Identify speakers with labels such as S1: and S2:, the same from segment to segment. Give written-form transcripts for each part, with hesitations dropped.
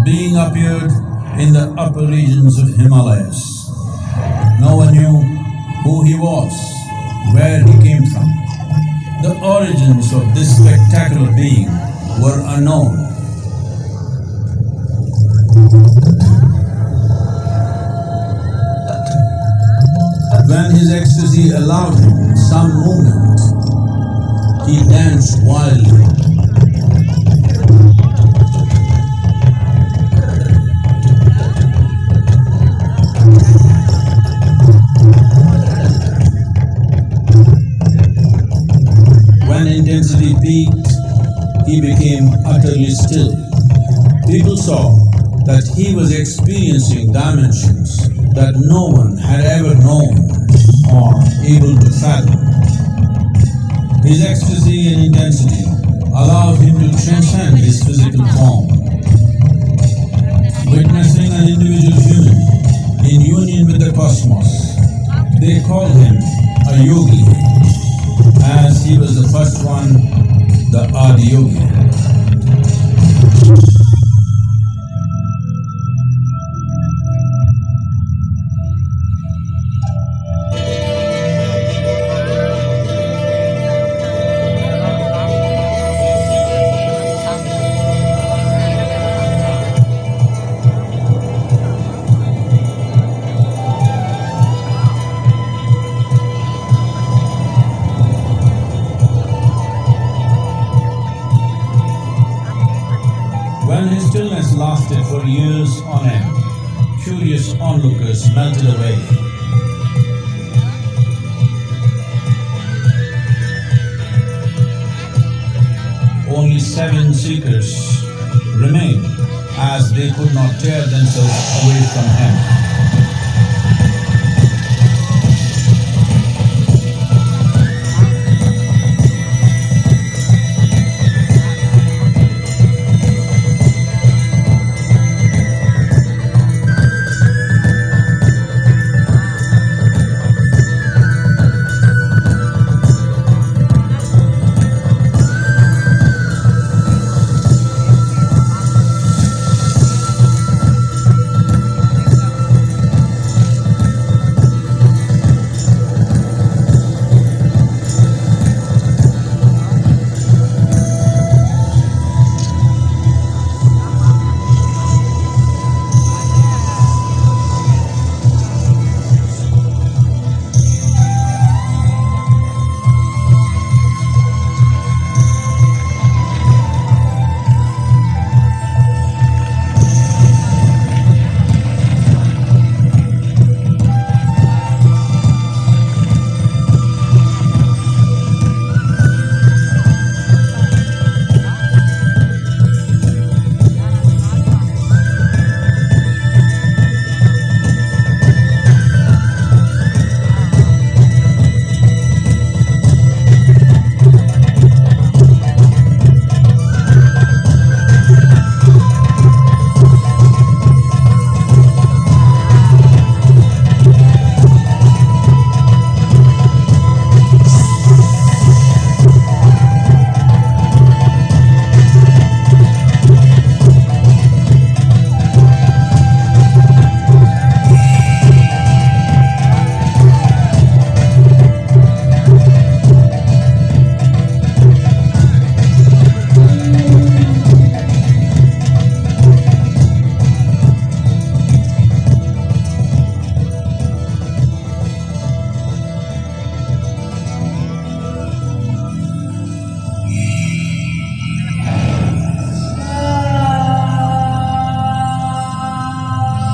S1: being appeared in the upper regions of Himalayas. No one knew who he was, where he came from. The origins of this spectacular being were unknown. When his ecstasy allowed him some movement, he danced wildly. When intensity peaked, he became utterly still. People saw that he was experiencing dimensions that no one had ever known or able to fathom. His ecstasy and intensity allowed him to transcend his physical form. Witnessing an individual human in union with the cosmos, they called him a yogi, as he was the first one, the Adiyogi. When his stillness lasted for years on end, curious onlookers melted away. Only 7 seekers remained, as they could not tear themselves away from him.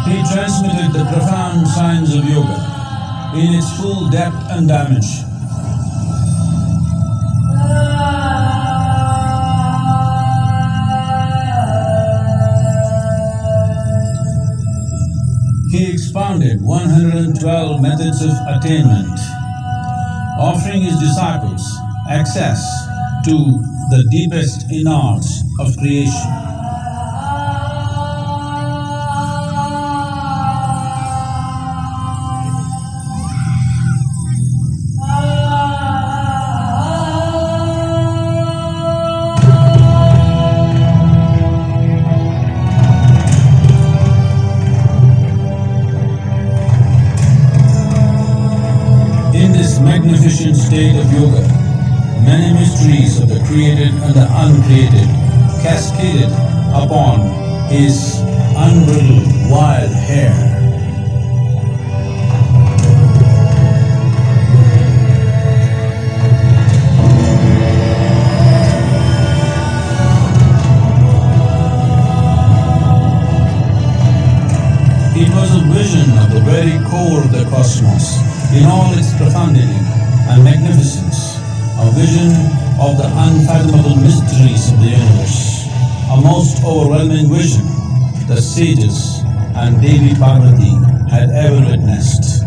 S1: He transmitted the profound science of yoga in its full depth and dimension. He expounded 112 methods of attainment, offering his disciples access to the deepest innards of creation. magnificent state of yoga, many mysteries of the created and the uncreated cascaded upon his unbridled wild hair. It was a vision of the very core of the cosmos in all its profundity and magnificence, a vision of the unfathomable mysteries of the universe, a most overwhelming vision the sages and Devi Parvati had ever witnessed.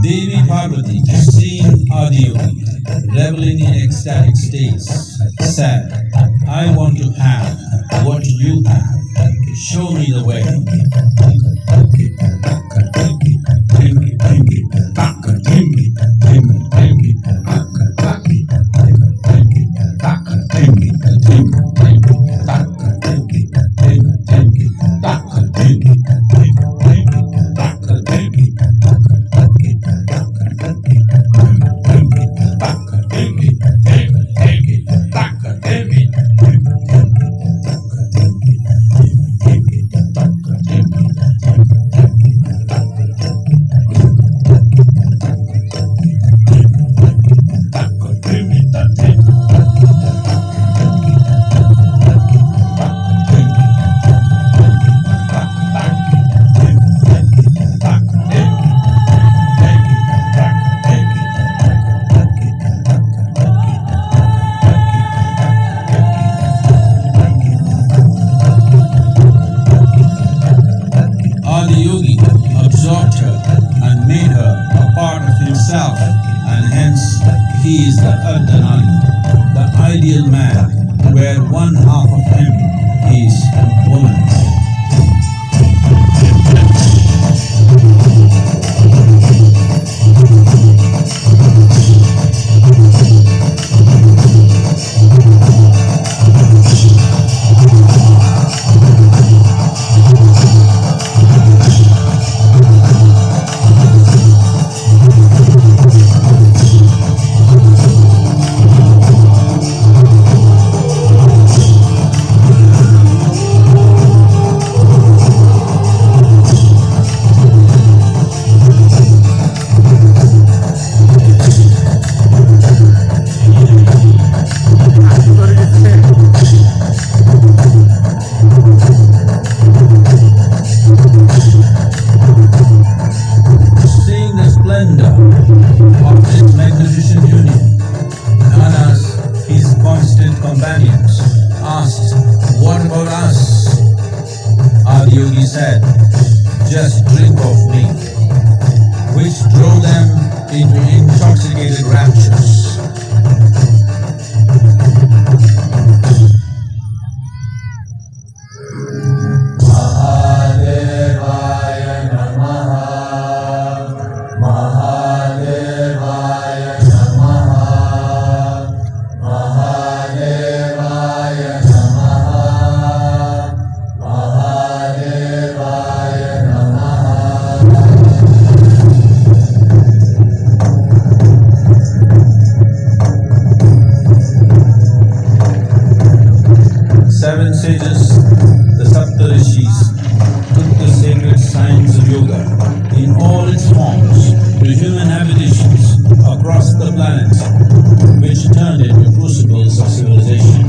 S1: Devi Parvati, seeing Adiyogi reveling in ecstatic states, said, I want to have what you have. Show me the way. Adiyogi absorbed her and made her a part of himself, and hence he is the Ardhanari, the ideal man, where one half of him is woman. Of this magnificent union, Nanas, his constant companions, asked, what about us? Adiyogi said, just drink of me, which drove them into intoxicated raptures. Seven sages, the Saptarishis, took the sacred science of yoga in all its forms to human habitations across the planet, which turned into crucibles of civilization.